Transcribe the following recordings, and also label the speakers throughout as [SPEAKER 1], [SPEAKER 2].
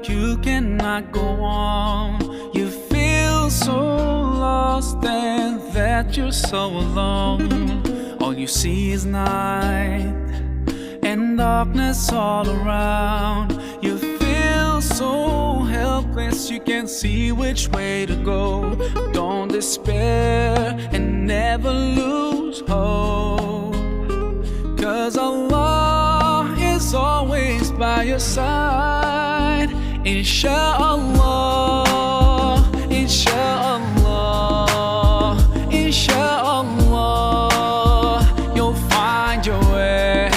[SPEAKER 1] you cannot go on. You feel so lost and that you're so alone. All you see is night and darkness all around. You feel so helpless, you can't see which way to go. Don't despair and never lose hope, 'cause Allah is always by your side. Insha'Allah, Insha'Allah, Insha'Allah, you'll find your way.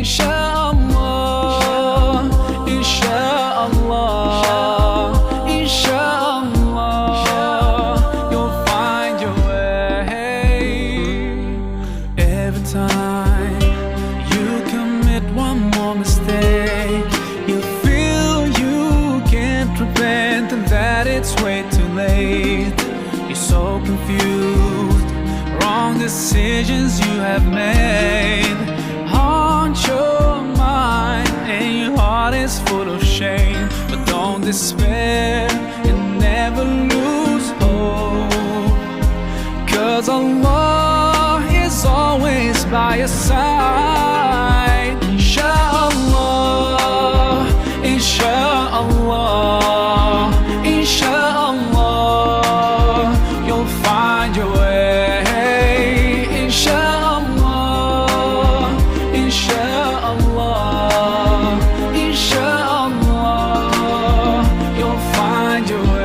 [SPEAKER 1] Insha'Allah, Insha'Allah, Insha'Allah, you'll find your way. Every time you commit one more mistake, you feel you can't repent and that it's way too late. You're so confused, wrong decisions you have made haunt your mind and your heart is full of shame. But don't despair and never lose hope, 'cause Allah is always by your side. Insha'Allah, Insha'Allah, Insha'Allah, you'll find your way. Insha'Allah, Insha'Allah, Insha'Allah, you'll find your way.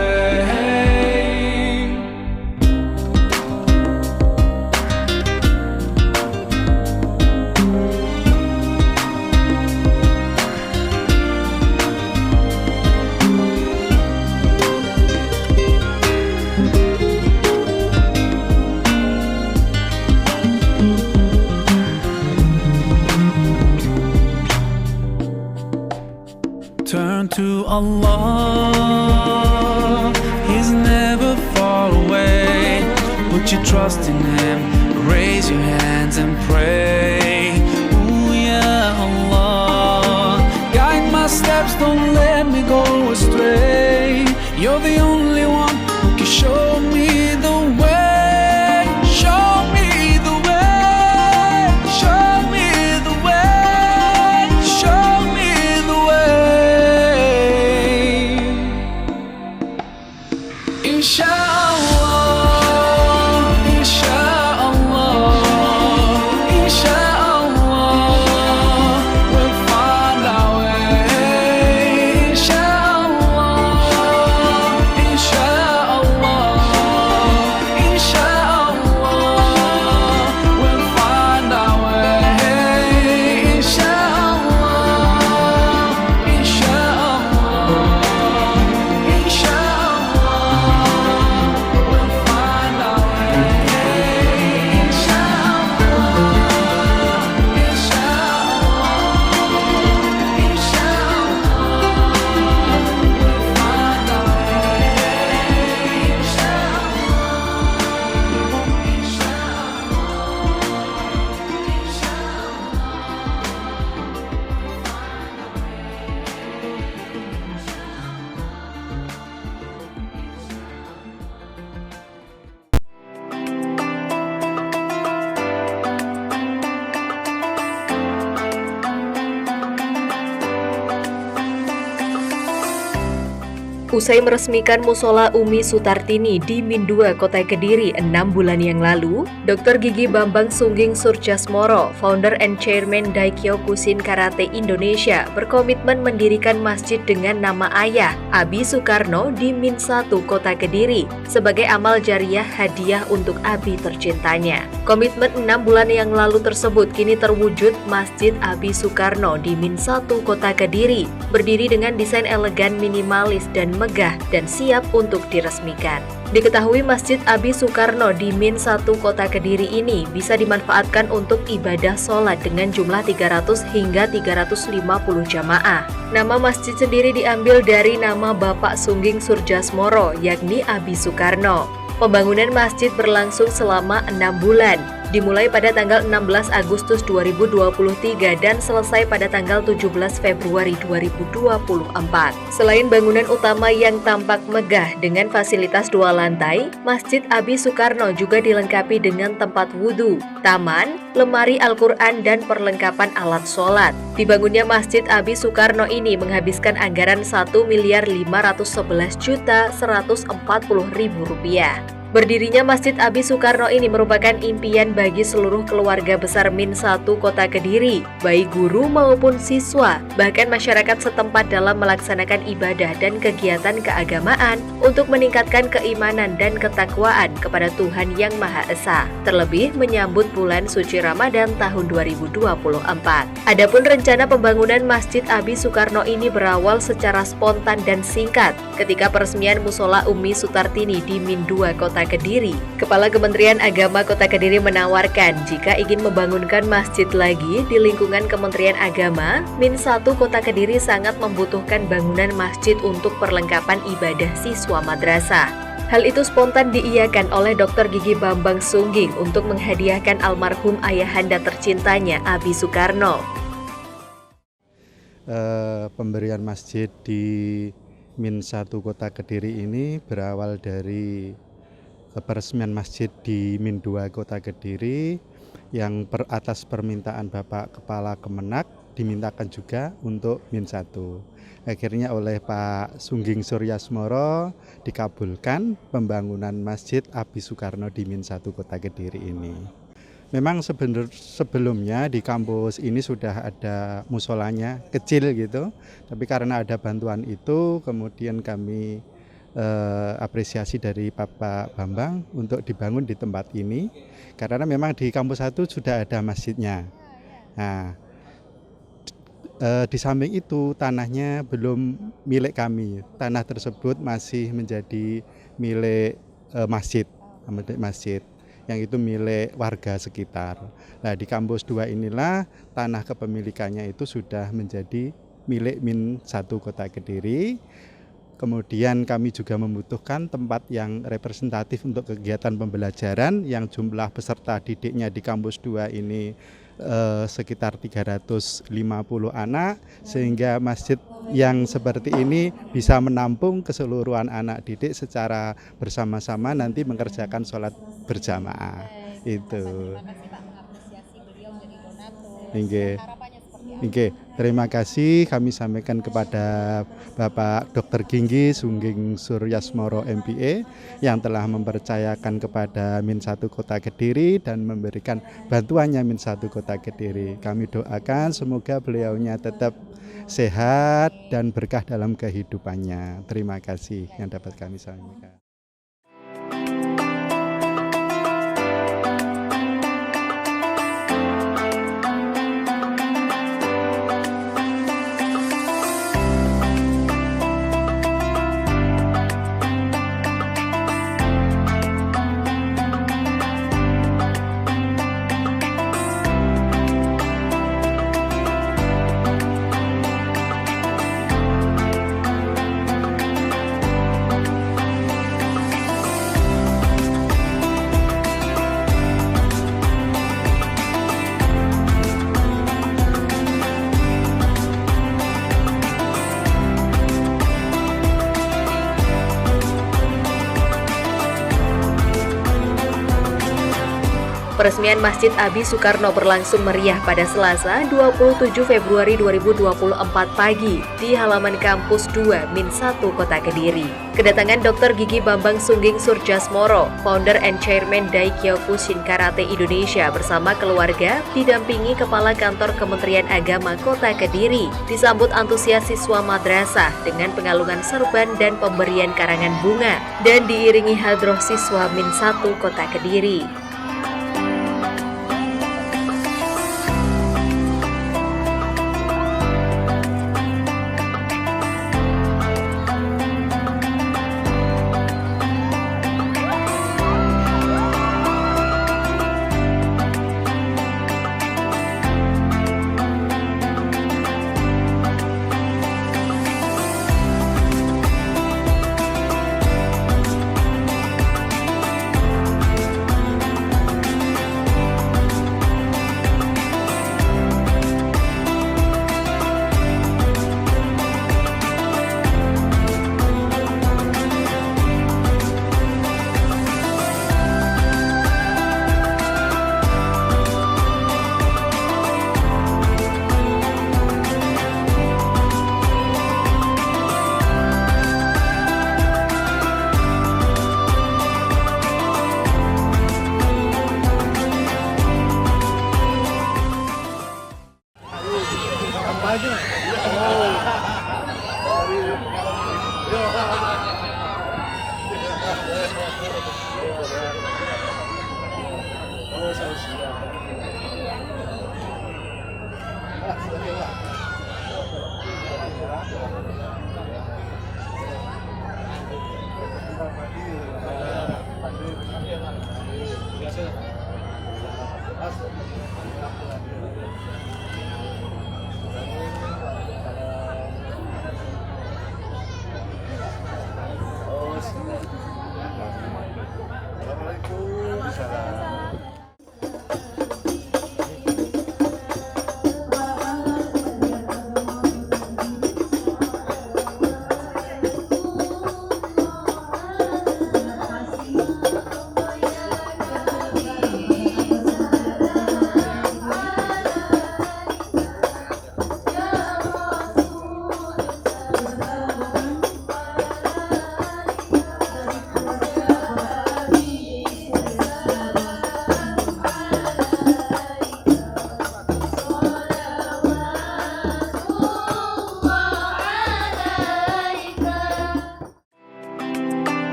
[SPEAKER 1] Turn to Allah, He's never far away. Put your trust in Him, raise your hands and pray. Ooh, yeah, Allah, guide my steps, don't let me go astray. You're the only one who can show me the way. Show me the way, show me the way, show me the way. Insha'Allah, Insha'Allah, Insha'Allah, we'll find our way. Insha'Allah, Insha'Allah, Insha'Allah, we'll find our way. Insha'Allah, Insha'Allah,
[SPEAKER 2] Usai meresmikan Musola Umi Sutartini di Min 2 Kota Kediri 6 bulan yang lalu, Dr. Gigi Bambang Sungging Surjasmoro, founder and chairman Daikyokushin Karate Indonesia, berkomitmen mendirikan masjid dengan nama ayah, Abi Sukarno, di Min 1 Kota Kediri, sebagai amal jariah hadiah untuk Abi tercintanya. Komitmen 6 bulan yang lalu tersebut kini terwujud Masjid Abi Sukarno di Min 1 Kota Kediri, berdiri dengan desain elegan, minimalis, dan megah dan siap untuk diresmikan. Diketahui Masjid Abi Sukarno di Min 1 Kota Kediri ini bisa dimanfaatkan untuk ibadah sholat dengan jumlah 300 hingga 350 jamaah. Nama masjid sendiri diambil dari nama Bapak Sungging Surjasmoro, yakni Abi Sukarno. Pembangunan masjid berlangsung selama 6 bulan. dimulai pada tanggal 16 Agustus 2023 dan selesai pada tanggal 17 Februari 2024. Selain bangunan utama yang tampak megah dengan fasilitas 2 lantai, Masjid Abi Soekarno juga dilengkapi dengan tempat wudhu, taman, lemari Al-Quran, dan perlengkapan alat sholat. Dibangunnya Masjid Abi Soekarno ini menghabiskan anggaran Rp1.511.140.000. Berdirinya Masjid Abi Soekarno ini merupakan impian bagi seluruh keluarga besar Min 1 Kota Kediri, baik guru maupun siswa, bahkan masyarakat setempat dalam melaksanakan ibadah dan kegiatan keagamaan untuk meningkatkan keimanan dan ketakwaan kepada Tuhan Yang Maha Esa, terlebih menyambut bulan suci Ramadan tahun 2024. Adapun rencana pembangunan Masjid Abi Soekarno ini berawal secara spontan dan singkat ketika peresmian Musola Umi Sutartini di Min 2 Kota Kediri. Kepala Kementerian Agama Kota Kediri menawarkan jika ingin membangunkan masjid lagi di lingkungan Kementerian Agama, Min 1 Kota Kediri sangat membutuhkan bangunan masjid untuk perlengkapan ibadah siswa madrasah. Hal itu spontan diiyakan oleh Dr. Gigi Bambang Sungging untuk menghadiahkan almarhum ayahanda tercintanya Abi Soekarno.
[SPEAKER 3] Pemberian masjid di Min 1 Kota Kediri ini berawal dari peresmian masjid di Min 2 Kota Kediri yang atas permintaan Bapak Kepala Kemenak dimintakan juga untuk Min 1. Akhirnya oleh Pak Sungging Suryasmoro dikabulkan pembangunan Masjid Abi Soekarno di Min 1 Kota Kediri ini. Memang sebelumnya di kampus ini sudah ada musolanya kecil gitu, tapi karena ada bantuan itu kemudian kami apresiasi dari Bapak Bambang untuk dibangun di tempat ini karena memang di kampus 1 sudah ada masjidnya. Nah, di samping itu tanahnya belum milik kami, tanah tersebut masih menjadi milik masjid yang itu milik warga sekitar. Nah, di kampus 2 inilah tanah kepemilikannya itu sudah menjadi milik Min 1 Kota Kediri. Kemudian kami juga membutuhkan tempat yang representatif untuk kegiatan pembelajaran yang jumlah peserta didiknya di kampus 2 ini sekitar 350 anak, sehingga masjid yang seperti ini bisa menampung keseluruhan anak didik secara bersama-sama nanti mengerjakan sholat berjamaah. Itu. Terima kasih kami sampaikan kepada Bapak Dr. Gigi Sungging Suryasmoro MPA yang telah mempercayakan kepada Min 1 Kota Kediri dan memberikan bantuannya Min 1 Kota Kediri. Kami doakan semoga beliaunya tetap sehat dan berkah dalam kehidupannya. Terima kasih yang dapat kami sampaikan.
[SPEAKER 2] Peresmian Masjid Abi Soekarno berlangsung meriah pada Selasa 27 Februari 2024 pagi di halaman kampus 2 Min 1 Kota Kediri. Kedatangan Dr. Gigi Bambang Sungging Suryasmoro, founder and chairman Daikyokushin Karate Indonesia bersama keluarga, didampingi Kepala Kantor Kementerian Agama Kota Kediri, disambut antusias siswa madrasah dengan pengalungan serban dan pemberian karangan bunga, dan diiringi hadroh siswa Min 1 Kota Kediri.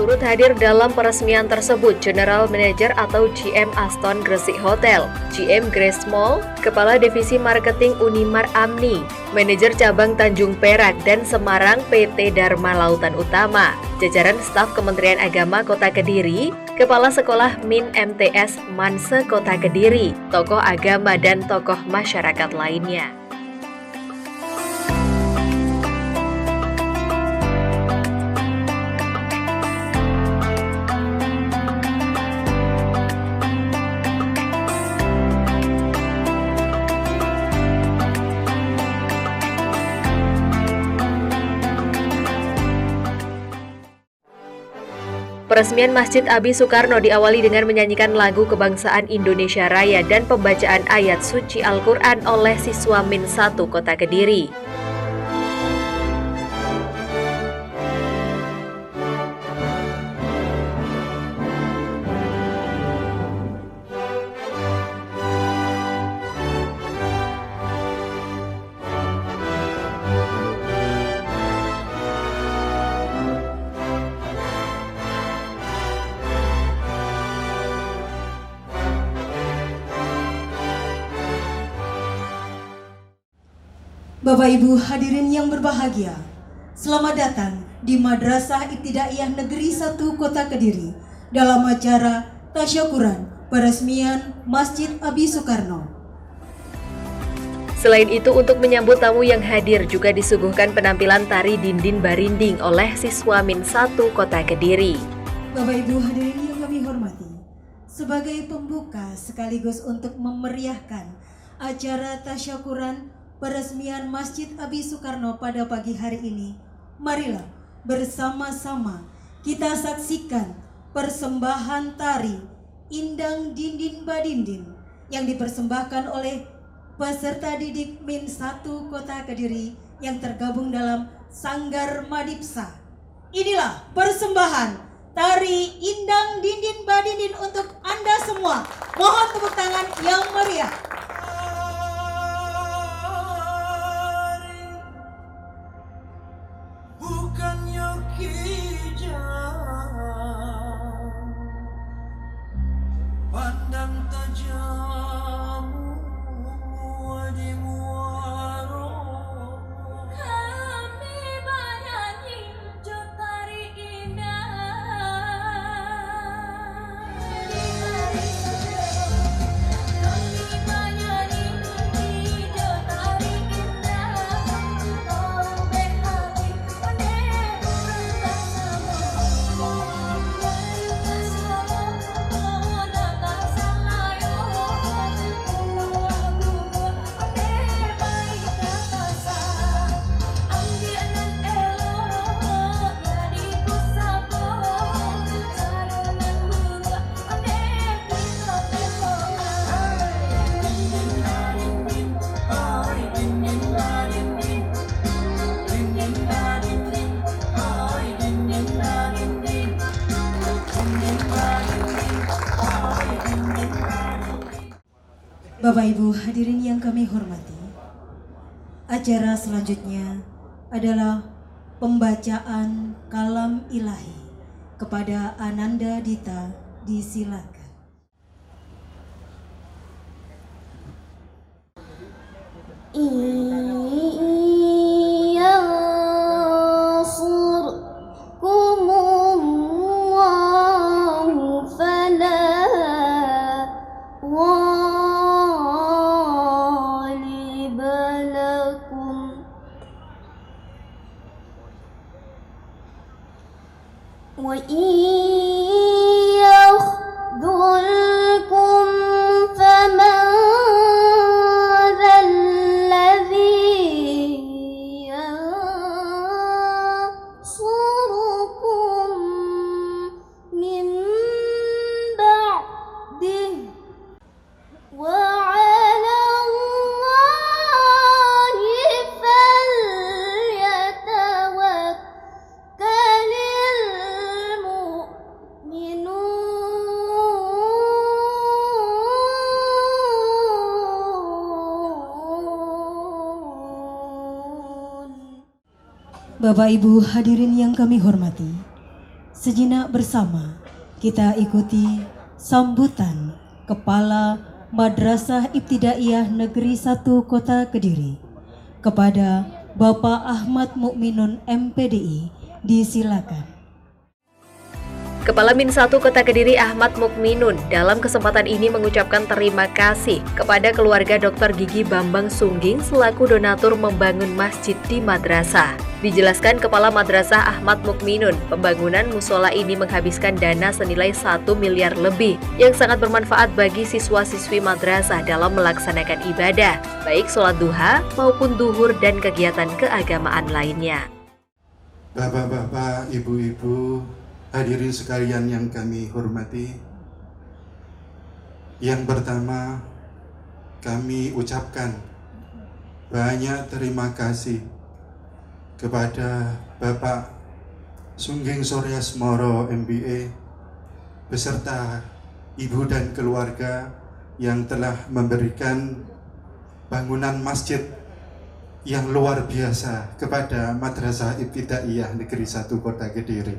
[SPEAKER 2] Turut hadir dalam peresmian tersebut General Manager atau GM Aston Gresik Hotel, GM Grace Mall, Kepala Divisi Marketing Unimar Amni, Manajer Cabang Tanjung Perak dan Semarang PT Dharma Lautan Utama, jajaran staf Kementerian Agama Kota Kediri, Kepala Sekolah Min MTS Manse Kota Kediri, tokoh agama dan tokoh masyarakat lainnya. Peresmian Masjid Abi Soekarno diawali dengan menyanyikan lagu kebangsaan Indonesia Raya dan pembacaan ayat suci Al-Quran oleh siswa Min 1 Kota Kediri.
[SPEAKER 4] Bapak Ibu hadirin yang berbahagia, selamat datang di Madrasah Ibtidaiyah Negeri 1 Kota Kediri dalam acara tasyakuran peresmian Masjid Abi Soekarno.
[SPEAKER 2] Selain itu, untuk menyambut tamu yang hadir juga disuguhkan penampilan tari dinding barinding oleh siswa Min 1 Kota Kediri.
[SPEAKER 4] Bapak Ibu hadirin yang kami hormati, sebagai pembuka sekaligus untuk memeriahkan acara tasyakuran peresmian Masjid Abi Soekarno pada pagi hari ini, marilah bersama-sama kita saksikan persembahan tari Indang Dindin Badindin yang dipersembahkan oleh peserta didik Min 1 Kota Kediri yang tergabung dalam Sanggar Madipsa. Inilah persembahan tari Indang Dindin Badindin untuk Anda semua. Mohon tepuk tangan yang meriah.
[SPEAKER 1] Pandang tajam di muaro, kami bernyanyi tari indah. Kami
[SPEAKER 4] Bapak Ibu hadirin yang kami hormati, acara selanjutnya adalah pembacaan kalam ilahi kepada Ananda Dita. Disilakan. Bapak Ibu hadirin yang kami hormati, sejenak bersama kita ikuti sambutan Kepala Madrasah Ibtidaiyah Negeri 1 Kota Kediri kepada Bapak Ahmad Mukminun MPDI. Disilakan.
[SPEAKER 2] Kepala Min 1 Kota Kediri Ahmad Mukminun dalam kesempatan ini mengucapkan terima kasih kepada keluarga Dr. Gigi Bambang Sungging selaku donatur membangun masjid di madrasah. Dijelaskan Kepala Madrasah Ahmad Mukminun, pembangunan musola ini menghabiskan dana senilai 1 miliar lebih yang sangat bermanfaat bagi siswa-siswi madrasah dalam melaksanakan ibadah, baik sholat duha maupun duhur dan kegiatan keagamaan lainnya.
[SPEAKER 3] Bapak-bapak, ibu-ibu, hadirin sekalian yang kami hormati, yang pertama kami ucapkan banyak terima kasih kepada Bapak Sungging Suryasmoro MBA beserta ibu dan keluarga yang telah memberikan bangunan masjid yang luar biasa kepada Madrasah Ibtidaiyah Negeri 1 Kota Kediri.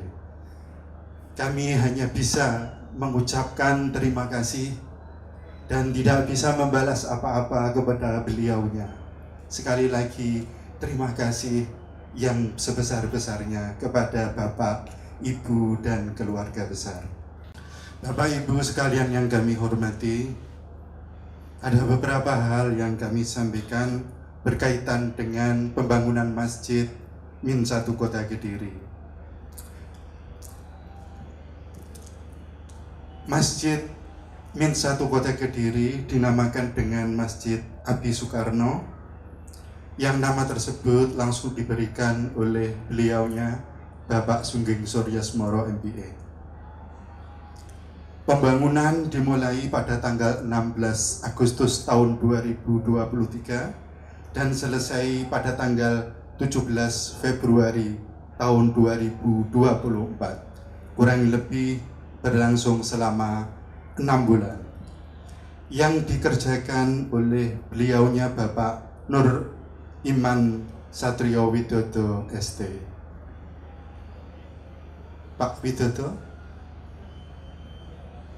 [SPEAKER 3] Kami hanya bisa mengucapkan terima kasih dan tidak bisa membalas apa-apa kepada beliaunya. Sekali lagi terima kasih yang sebesar-besarnya kepada Bapak, Ibu, dan keluarga besar. Bapak Ibu sekalian yang kami hormati, ada beberapa hal yang kami sampaikan berkaitan dengan pembangunan Masjid Min 1 Kota Kediri. Masjid Min 1 Kota Kediri dinamakan dengan Masjid Abi Soekarno, yang nama tersebut langsung diberikan oleh beliaunya Bapak Sungging Suryasmoro MBA. Pembangunan dimulai pada tanggal 16 Agustus tahun 2023 dan selesai pada tanggal 17 Februari tahun 2024. Kurang lebih berlangsung selama 6 bulan. Yang dikerjakan oleh beliaunya Bapak Nur Iman Satrio Widodo ST. Pak Widodo?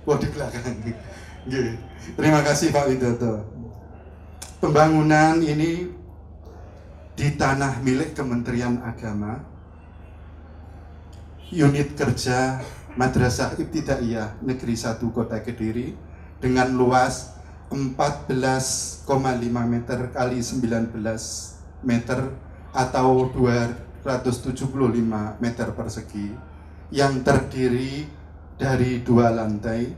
[SPEAKER 3] Oh, di belakang. Terima kasih Pak Widodo. Pembangunan ini di tanah milik Kementerian Agama, unit kerja Madrasah Ibtidaiyah Negeri 1 Kota Kediri dengan luas 14,5 meter kali 19 meter atau 275 meter persegi yang terdiri dari 2 lantai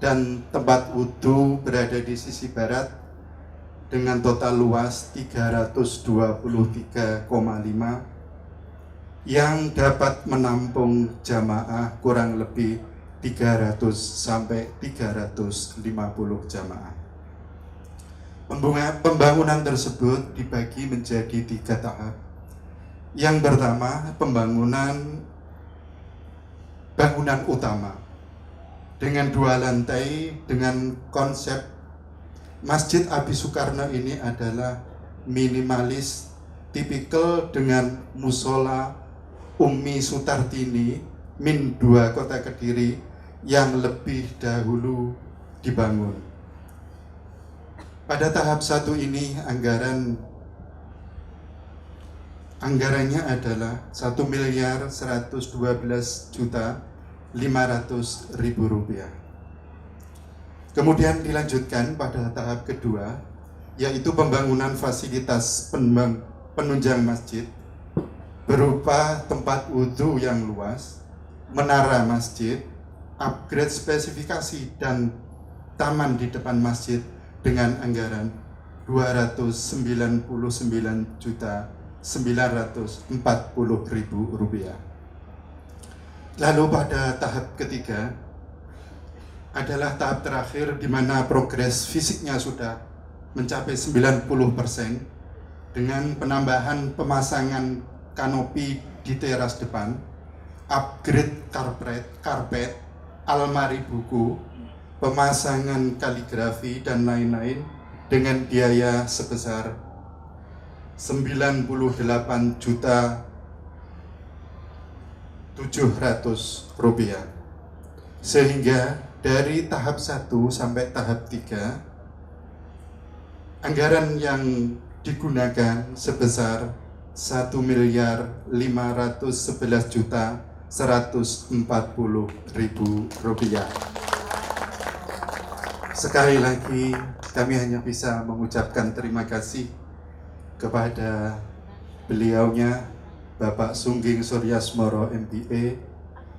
[SPEAKER 3] dan tempat wudhu berada di sisi barat dengan total luas 323,5 yang dapat menampung jamaah kurang lebih 300 sampai 350 jamaah. Pembangunan tersebut dibagi menjadi 3 tahap. Yang pertama, bangunan utama dengan 2 lantai dengan konsep Masjid Abi Soekarno ini adalah minimalis, tipikal dengan musola Umi Sutartini Min 2 Kota Kediri yang lebih dahulu dibangun. Pada tahap 1 ini anggarannya adalah 1.112.500.000 rupiah. Kemudian dilanjutkan pada tahap kedua, yaitu pembangunan fasilitas penunjang masjid berupa tempat wudhu yang luas, menara masjid, upgrade spesifikasi dan taman di depan masjid dengan anggaran Rp209.940.000. Lalu pada tahap ketiga adalah tahap terakhir di mana progres fisiknya sudah mencapai 90% dengan penambahan pemasangan kanopi di teras depan, upgrade karpet, almari buku, pemasangan kaligrafi dan lain-lain dengan biaya sebesar Rp98.700.000. Sehingga dari tahap 1 sampai tahap 3 anggaran yang digunakan sebesar Rp1.511.140.000. Sekali lagi kami hanya bisa mengucapkan terima kasih kepada beliaunya Bapak Sungging Suryasmoro MPA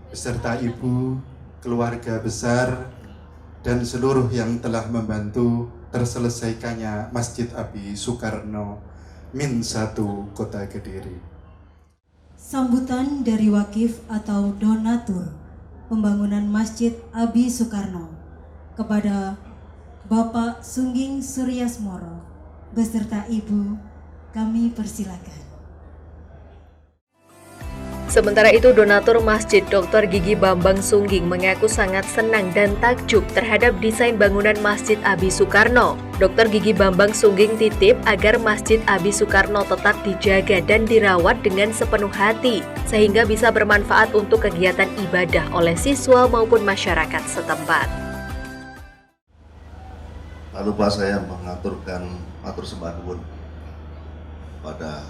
[SPEAKER 3] beserta Ibu, keluarga besar, dan seluruh yang telah membantu terselesaikannya Masjid Abi Soekarno Min 1 Kota Kediri.
[SPEAKER 4] Sambutan dari wakif atau donatur pembangunan Masjid Abi Soekarno kepada Bapak Sungging Suryasmoro beserta Ibu, kami persilakan.
[SPEAKER 2] Sementara itu, donatur masjid Dr. Gigi Bambang Sungging mengaku sangat senang dan takjub terhadap desain bangunan Masjid Abi Soekarno. Dr. Gigi Bambang Sungging titip agar Masjid Abi Soekarno tetap dijaga dan dirawat dengan sepenuh hati, sehingga bisa bermanfaat untuk kegiatan ibadah oleh siswa maupun masyarakat setempat.
[SPEAKER 5] Tak lupa saya matur sembah nuwun pada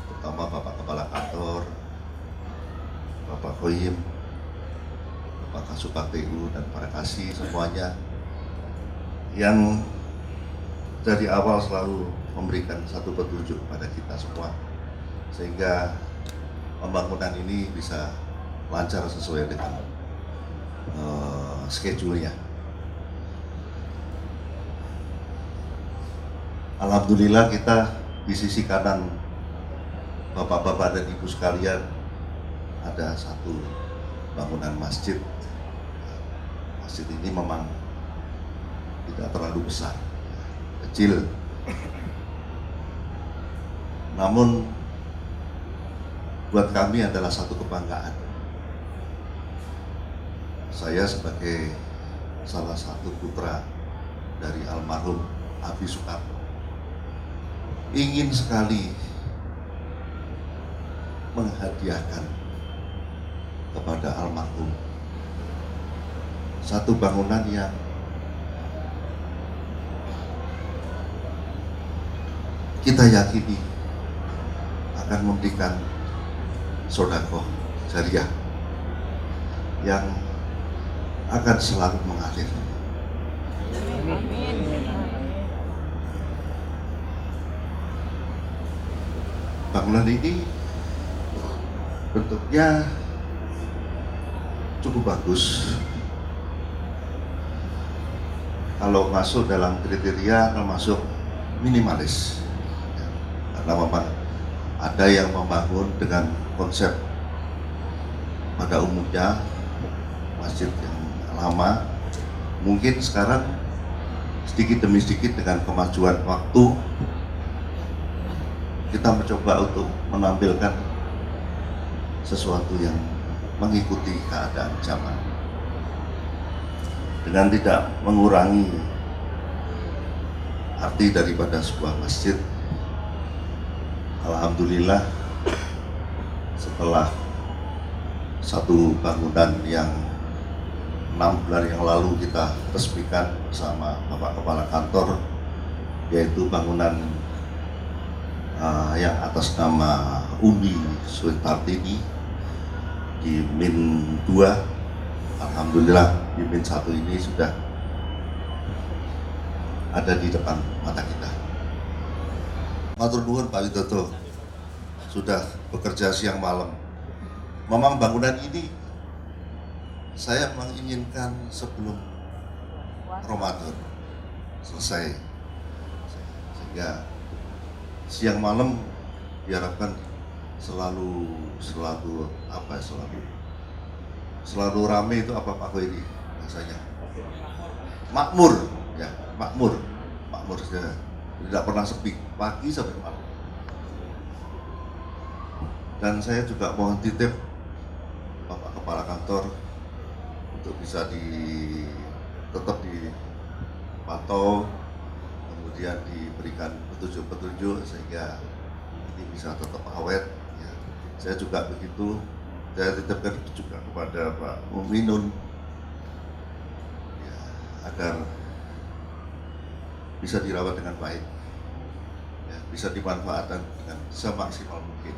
[SPEAKER 5] terutama Bapak Kepala Kantor, Bapak Khoyim, Bapak Kasupak TU, dan para kasih semuanya yang dari awal selalu memberikan satu petunjuk pada kita semua sehingga pembangunan ini bisa lancar sesuai dengan schedule-nya. Alhamdulillah kita di sisi kanan Bapak-bapak dan Ibu sekalian ada satu bangunan masjid. Masjid ini memang tidak terlalu besar, kecil. Namun buat kami adalah satu kebanggaan. Saya sebagai salah satu putra dari almarhum Abi Soekarno ingin sekali menghadiahkan kepada almarhum satu bangunan yang kita yakini akan memberikan sedekah jariah yang akan selalu mengalir. Bangunan ini bentuknya cukup bagus. Kalau masuk dalam kriteria termasuk minimalis, karena memang ada yang membangun dengan konsep pada umumnya masjid yang lama. Mungkin sekarang sedikit demi sedikit dengan kemajuan waktu kita mencoba untuk menampilkan sesuatu yang mengikuti keadaan zaman dengan tidak mengurangi arti daripada sebuah masjid. Alhamdulillah, setelah satu bangunan yang 6 bulan yang lalu kita resmikan bersama Bapak Kepala Kantor, yaitu bangunan yang atas nama Umi Sutartini di Min 2. Alhamdulillah di Min 1 ini sudah ada di depan mata kita. Matur nuwun Pak Widodo, sudah bekerja siang malam. Memang bangunan ini saya menginginkan sebelum Ramadan selesai, sehingga siang malam diharapkan selalu ramai. Itu apa Pak ini rasanya makmur ya, makmur saja, tidak pernah sepi pagi sampai malam. Dan saya juga mohon titip Bapak Kepala Kantor untuk bisa tetap dipantau, kemudian diberikan petunjuk-petunjuk sehingga ini bisa tetap awet ya. Saya juga begitu, saya titipkan juga kepada Pak Muminun ya, agar bisa dirawat dengan baik ya, bisa dimanfaatkan dengan semaksimal mungkin.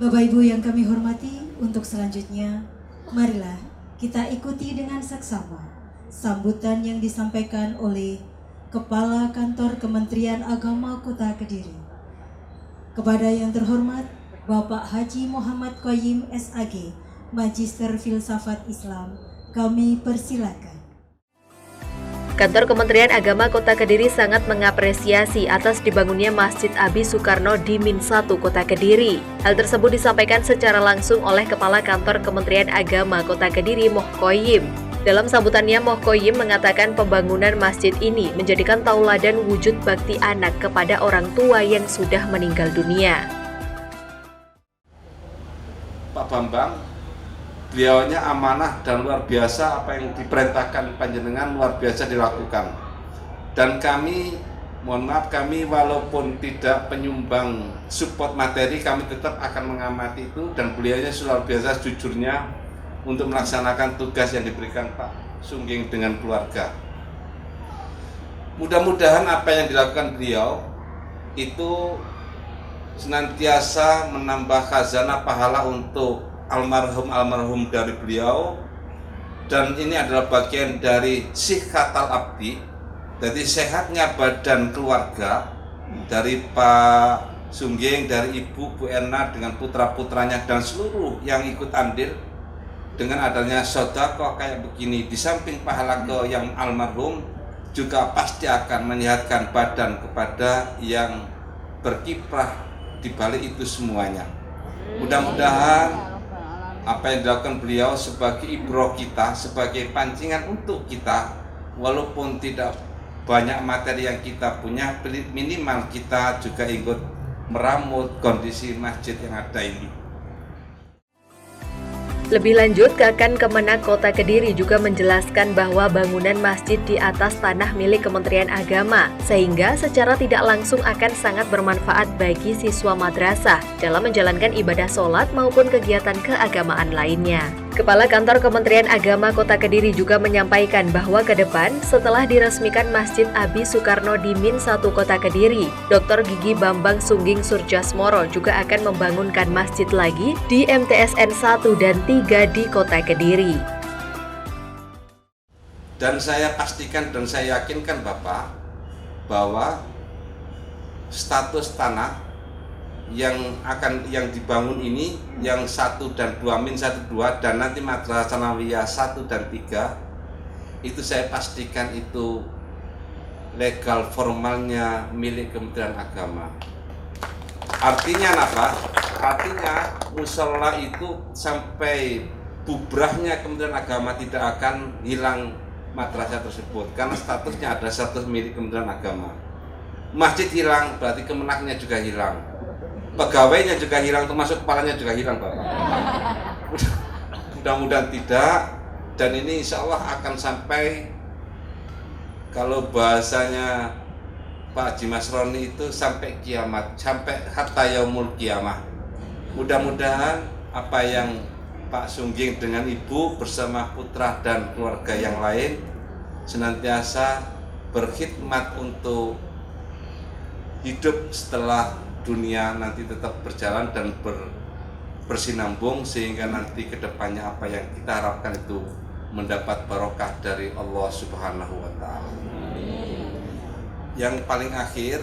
[SPEAKER 4] Bapak Ibu yang kami hormati, untuk selanjutnya marilah kita ikuti dengan saksama sambutan yang disampaikan oleh Kepala Kantor Kementerian Agama Kota Kediri. Kepada yang terhormat Bapak Haji Muhammad Qoyim SAG, Magister Filsafat Islam, kami persilakan.
[SPEAKER 2] Kantor Kementerian Agama Kota Kediri sangat mengapresiasi atas dibangunnya Masjid Abi Soekarno di Min 1 Kota Kediri. Hal tersebut disampaikan secara langsung oleh Kepala Kantor Kementerian Agama Kota Kediri, Moh Qoyim. Dalam sambutannya, Moh Qoyim mengatakan pembangunan masjid ini menjadikan tauladan wujud bakti anak kepada orang tua yang sudah meninggal dunia.
[SPEAKER 6] Pak Bambang, beliaunya amanah dan luar biasa, apa yang diperintahkan panjenengan luar biasa dilakukan. Dan kami, mohon maaf, kami walaupun tidak penyumbang support materi, kami tetap akan mengamati itu, dan beliaunya luar biasa jujurnya untuk melaksanakan tugas yang diberikan Pak Sungging dengan keluarga. Mudah-mudahan apa yang dilakukan beliau itu senantiasa menambah khazanah pahala untuk almarhum dari beliau, dan ini adalah bagian dari sikhatal abdi, jadi sehatnya badan keluarga dari Pak Sungging, dari Ibu Bu Erna dengan putra-putranya dan seluruh yang ikut andil. Dengan adanya sedekah kayak begini, di samping pahala ke yang almarhum, juga pasti akan menyehatkan badan kepada yang berkiprah di balik itu semuanya. Mudah-mudahan apa yang dilakukan beliau sebagai ibroh kita, sebagai pancingan untuk kita, walaupun tidak banyak materi yang kita punya, minimal kita juga ikut meramut kondisi masjid yang ada ini.
[SPEAKER 2] Lebih lanjut, Kakan Kemenak Kota Kediri juga menjelaskan bahwa bangunan masjid di atas tanah milik Kementerian Agama, sehingga secara tidak langsung akan sangat bermanfaat bagi siswa madrasah dalam menjalankan ibadah sholat maupun kegiatan keagamaan lainnya. Kepala Kantor Kementerian Agama Kota Kediri juga menyampaikan bahwa ke depan setelah diresmikan Masjid Abi Soekarno di Min 1 Kota Kediri, Dr. Gigi Bambang Sungging Surjasmoro juga akan membangunkan masjid lagi di MTSN 1 dan 3 di Kota Kediri.
[SPEAKER 6] Dan saya pastikan dan saya yakinkan Bapak bahwa status tanah yang dibangun ini, yang 1 dan 2, Min 1, 2, dan nanti Madrasah Sanawiyah 1 dan 3, itu saya pastikan itu legal formalnya milik Kementerian Agama. Artinya apa? Artinya musola itu sampai bubrahnya Kementerian Agama tidak akan hilang madrasah tersebut, karena statusnya ada status milik Kementerian Agama. Masjid hilang berarti kemenaknya juga hilang, pegawainya juga hilang, termasuk kepalanya juga hilang, Bapak. Mudah-mudahan tidak, dan ini insya Allah akan sampai Kalau bahasanya Pak Haji Mas Roni itu sampai kiamat, sampai hatta yaumul kiamah. Mudah-mudahan apa yang Pak Sungging dengan Ibu bersama putra dan keluarga yang lain senantiasa berkhidmat untuk hidup setelah dunia nanti tetap berjalan dan bersinambung, sehingga nanti kedepannya apa yang kita harapkan itu mendapat barokah dari Allah Subhanahu wa Ta'ala. Yang paling akhir,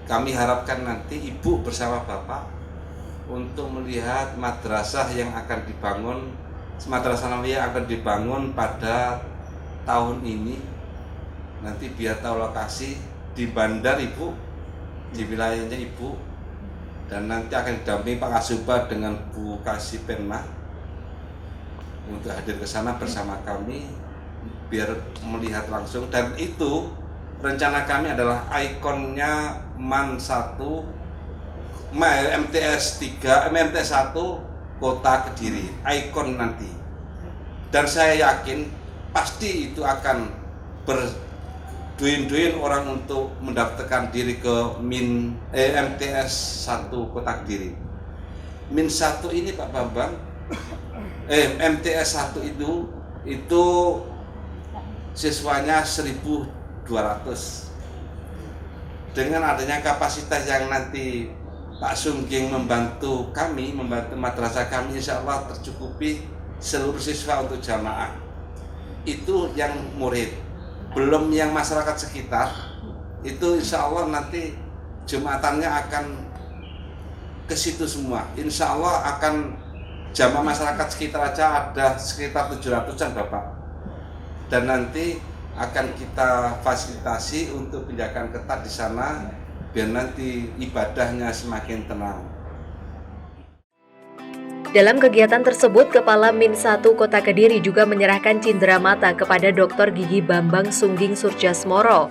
[SPEAKER 6] kami harapkan nanti Ibu bersama Bapak untuk melihat madrasah yang akan dibangun, madrasah Nawiyah akan dibangun pada tahun ini. Nanti biar tahu lokasi di Bandar Ibu, di wilayahnya Ibu, dan nanti akan didampingi Pak Kasuba dengan Bu Kasipenmah untuk hadir ke sana bersama kami biar melihat langsung. Dan itu rencana kami adalah ikonnya MAN 1 MTS 1 Kota Kediri, ikon nanti. Dan saya yakin pasti itu akan berduin-duin orang untuk mendaftarkan diri ke MTS 1 Kota Kediri. MIN 1 ini Pak Bambang, MTS 1 itu siswanya 1.200. Dengan adanya kapasitas yang nanti Pak Sungging membantu kami, membantu madrasah kami, insya Allah tercukupi seluruh siswa untuk jamaah. Itu yang murid, belum yang masyarakat sekitar. Itu insya Allah nanti jumatannya akan ke situ semua. Insya Allah akan jamaah masyarakat sekitar aja ada sekitar 700-an Bapak. Dan nanti akan kita fasilitasi untuk penjagaan ketat di sana biar nanti ibadahnya semakin tenang.
[SPEAKER 2] Dalam kegiatan tersebut, Kepala MIN 1 Kota Kediri juga menyerahkan cindera mata kepada Dr. Gigi Bambang Sungging Surjasmoro.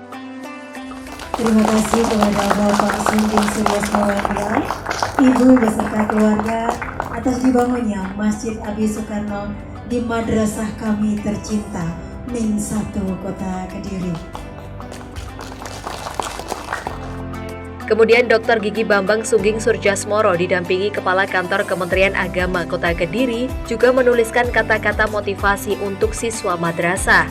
[SPEAKER 4] Terima kasih kepada Bapak Sungging Surjasmoro, Ibu beserta keluarga atas dibangunnya Masjid Abi Soekarno di madrasah kami tercinta MIN 1 Kota Kediri.
[SPEAKER 2] Kemudian Dr. Gigi Bambang Sungging Surjasmoro didampingi Kepala Kantor Kementerian Agama Kota Kediri juga menuliskan kata-kata motivasi untuk siswa madrasah.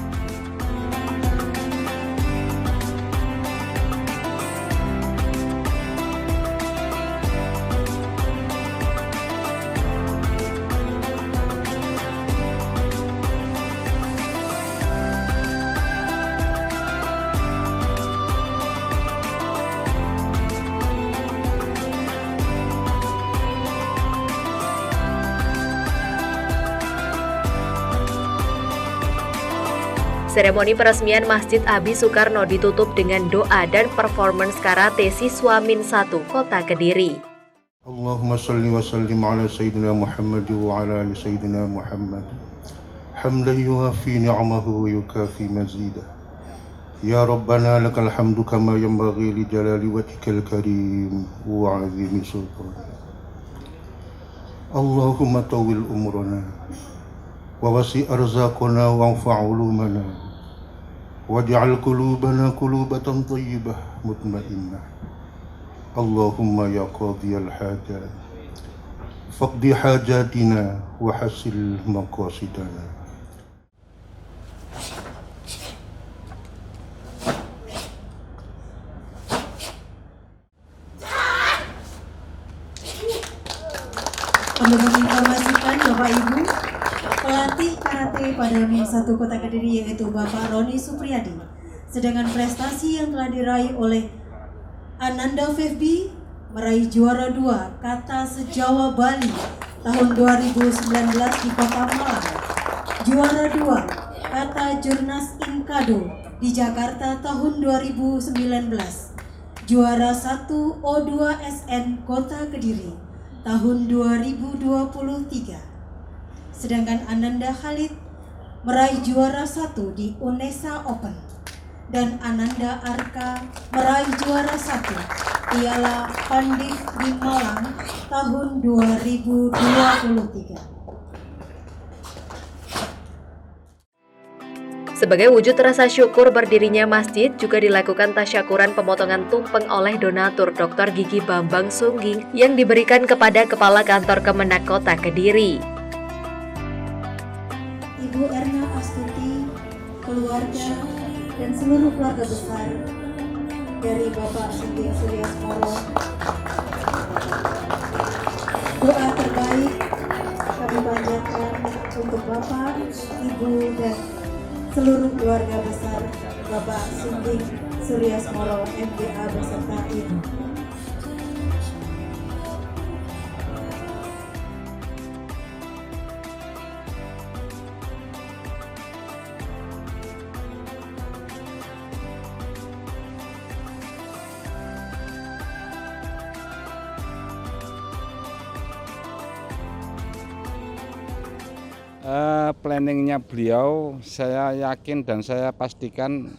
[SPEAKER 2] Seremoni peresmian Masjid Abi Soekarno ditutup dengan doa dan performance karate siswa MIN 1 Kota Kediri.
[SPEAKER 7] Allahumma salli wa sallim ala Sayyidina Muhammad wa ala ali Sayyidina Muhammad. Hamdan yuwafi ni'amahu wa yukafi mazidah. Ya Rabbana lakal hamdu kama yanbaghi li jalali wajhikal karim wa 'azimi sultanik. Allahumma tawil umrana wa wasi arzaqana wa anfa' ulumana. Waj'al qulubana qulubatan thayyibah mutmainnah. Allahumma ya qadiyal hajat faqdi hajatina wa hasil maqasidana.
[SPEAKER 4] Untuk menginformasikan Bapak Ibu, pelatih karate pada MIN 1 Kota Kediri yaitu Bapak Roni Supriyadi. Sedangkan prestasi yang telah diraih oleh Ananda Febbi meraih juara 2 kata sejawa Bali tahun 2019 di Kota Malang. Juara 2 kata Jurnas Inkado di Jakarta tahun 2019. Juara 1 O2SN Kota Kediri tahun 2023. Sedangkan Ananda Khalid meraih juara 1 di Unesa Open dan Ananda Arka meraih juara 1 Piala Pandif di Malang tahun 2023.
[SPEAKER 2] Sebagai wujud rasa syukur berdirinya masjid, juga dilakukan tasyakuran pemotongan tumpeng oleh donatur Dr. Gigi Bambang Sungging yang diberikan kepada Kepala Kantor Kemenak Kota Kediri.
[SPEAKER 4] Ibu Erna Astuti, keluarga, dan seluruh keluarga besar dari Bapak Sungging Suryasmoro. Doa terbaik kami panjatkan untuk Bapak, Ibu, dan seluruh keluarga besar Bapak Sungging Suryasmoro MBA beserta Ibu.
[SPEAKER 8] Planningnya beliau, saya yakin dan saya pastikan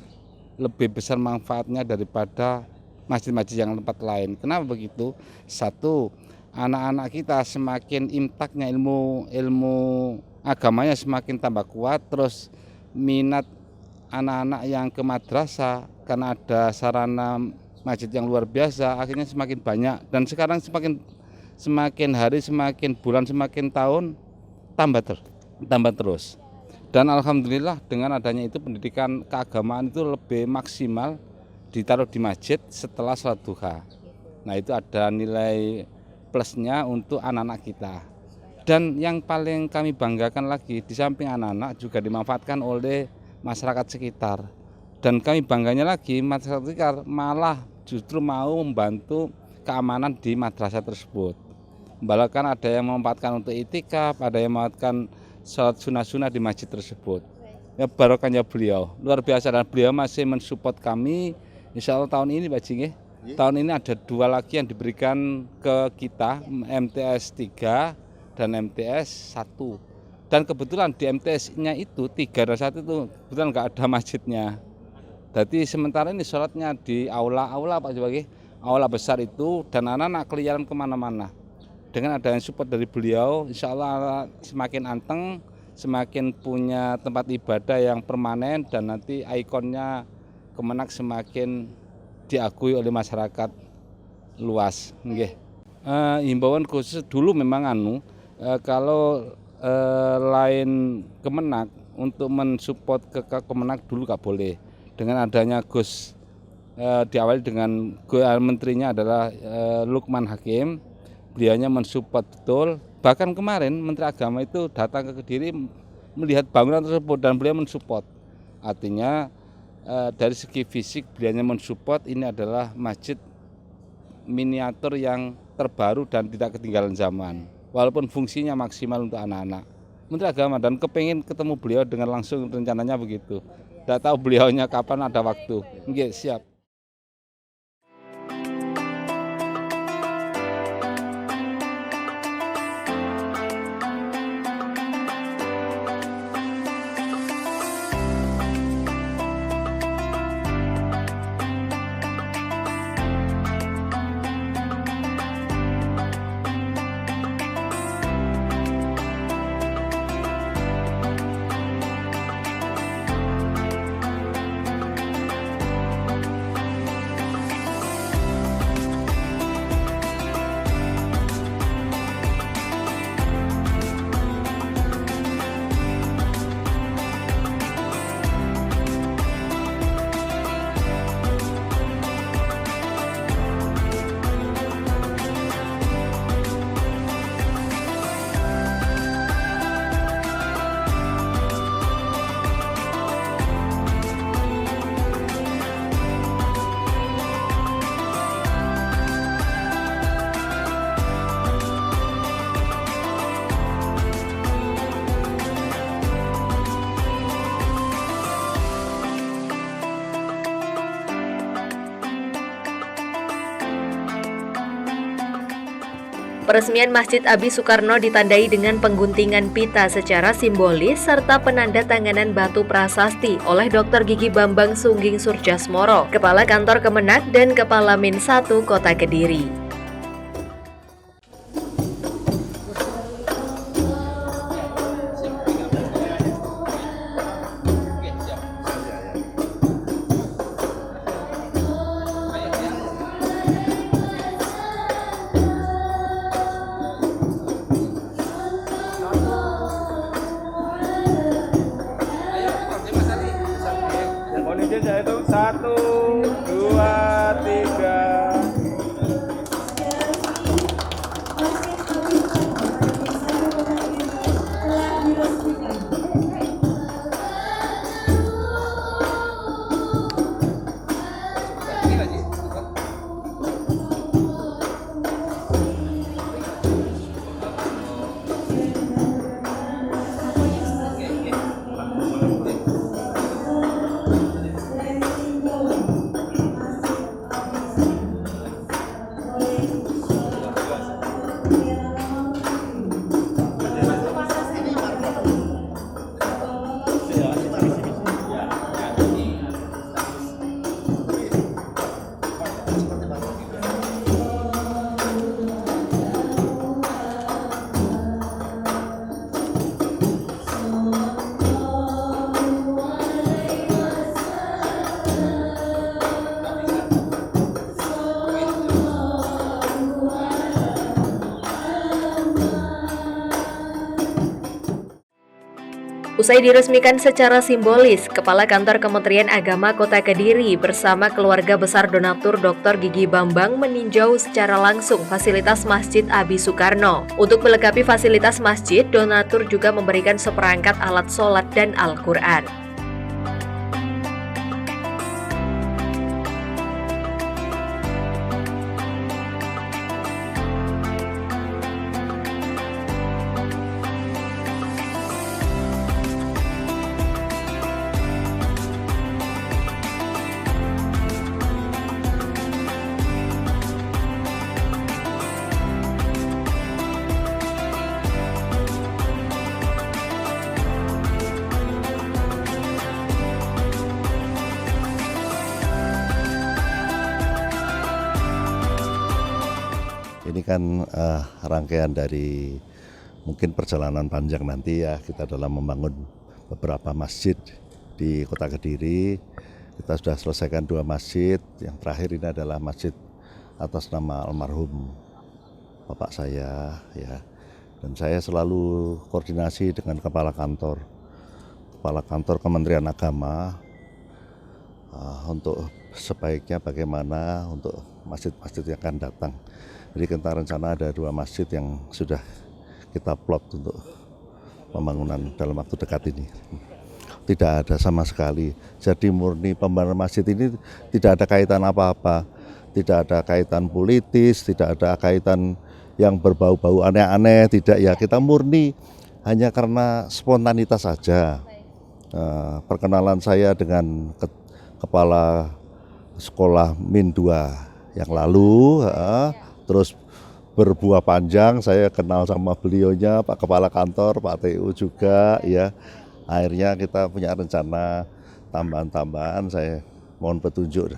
[SPEAKER 8] lebih besar manfaatnya daripada masjid-masjid yang tempat lain. Kenapa begitu? Satu, anak-anak kita semakin imtaknya ilmu agamanya semakin tambah kuat, terus minat anak-anak yang ke madrasah karena ada sarana masjid yang luar biasa, akhirnya semakin banyak, dan sekarang semakin hari, semakin bulan, semakin tahun tambah terus. Dan alhamdulillah dengan adanya itu pendidikan keagamaan itu lebih maksimal ditaruh di masjid setelah sholat duha. Nah, itu ada nilai plusnya untuk anak-anak kita. Dan yang paling kami banggakan lagi, di samping anak-anak juga dimanfaatkan oleh masyarakat sekitar. Dan kami bangganya lagi, masyarakat sekitar malah justru mau membantu keamanan di madrasah tersebut. Bahkan ada yang memanfaatkan untuk itikaf, ada yang memanfaatkan sholat sunnah-sunnah di masjid tersebut. Ya, barokahnya beliau luar biasa, dan beliau masih mensupport kami. Insya Allah tahun ini Pak Jing, tahun ini ada 2 lagi yang diberikan ke kita, MTS 3 dan MTS 1. Dan kebetulan di MTS-nya itu 3 dan 1 itu kebetulan nggak ada masjidnya. Jadi sementara ini sholatnya di aula Pak Jing, aula besar itu, dan anak-anak keliaran kemana-mana. Dengan adanya support dari beliau, insya Allah semakin anteng, semakin punya tempat ibadah yang permanen, dan nanti ikonnya Kemenak semakin diakui oleh masyarakat luas. Himbauan khusus dulu memang kalau lain Kemenak untuk mensupport ke Kemenak dulu nggak boleh. Dengan adanya Gus diawali dengan menterinya adalah Lukman Hakim. Beliaunya mensupport betul. Bahkan kemarin Menteri Agama itu datang ke Kediri melihat bangunan tersebut dan beliau mensupport. Artinya dari segi fisik beliaunya mensupport. Ini adalah masjid miniatur yang terbaru dan tidak ketinggalan zaman. Walaupun fungsinya maksimal untuk anak-anak. Menteri Agama, dan kepingin ketemu beliau dengan langsung, rencananya begitu. Tidak tahu beliaunya kapan ada waktu. Oke, siap.
[SPEAKER 2] Peresmian Masjid Abi Soekarno ditandai dengan pengguntingan pita secara simbolis serta penandatanganan batu prasasti oleh Dr. Gigi Bambang Sungging Suryasmoro, Kepala Kantor Kemenak dan Kepala Min 1 Kota Kediri.
[SPEAKER 9] Saya hitung 1, 2, 3.
[SPEAKER 2] Usai diresmikan secara simbolis, Kepala Kantor Kementerian Agama Kota Kediri bersama keluarga besar donatur Dr. Gigi Bambang meninjau secara langsung fasilitas Masjid Abi Sukarno. Untuk melengkapi fasilitas masjid, donatur juga memberikan seperangkat alat sholat dan Al-Quran.
[SPEAKER 5] Ini kan rangkaian dari mungkin perjalanan panjang nanti ya kita dalam membangun beberapa masjid di Kota Kediri. Kita sudah selesaikan 2 masjid, yang terakhir ini adalah masjid atas nama almarhum bapak saya ya. Dan saya selalu koordinasi dengan Kepala Kantor Kementerian Agama untuk sebaiknya bagaimana untuk masjid-masjid yang akan datang. Jadi kita rencana ada 2 masjid yang sudah kita plot untuk pembangunan dalam waktu dekat ini. Tidak ada sama sekali. Jadi murni pembangunan masjid ini tidak ada kaitan apa-apa. Tidak ada kaitan politis, tidak ada kaitan yang berbau-bau aneh-aneh. Tidak ya, kita murni hanya karena spontanitas saja. Perkenalan saya dengan Kepala Sekolah Min 2 yang lalu, terus berbuah panjang, saya kenal sama beliaunya, Pak Kepala Kantor, Pak TU juga ya. Akhirnya kita punya rencana tambahan-tambahan, saya mohon petunjuk.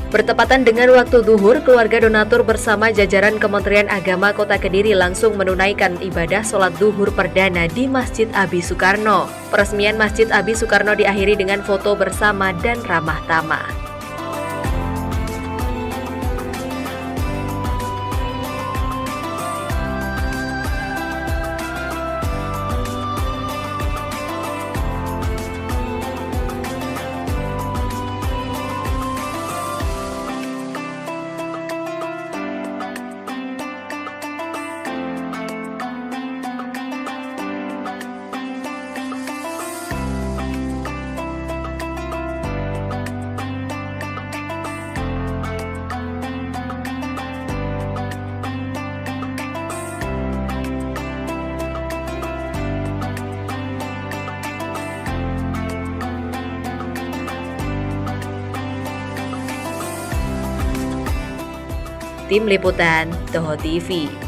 [SPEAKER 2] Bertepatan dengan waktu zuhur, keluarga donatur bersama jajaran Kementerian Agama Kota Kediri langsung menunaikan ibadah sholat zuhur perdana di Masjid Abi Soekarno. Peresmian Masjid Abi Soekarno diakhiri dengan foto bersama dan ramah tamah. Tim Liputan Toho TV.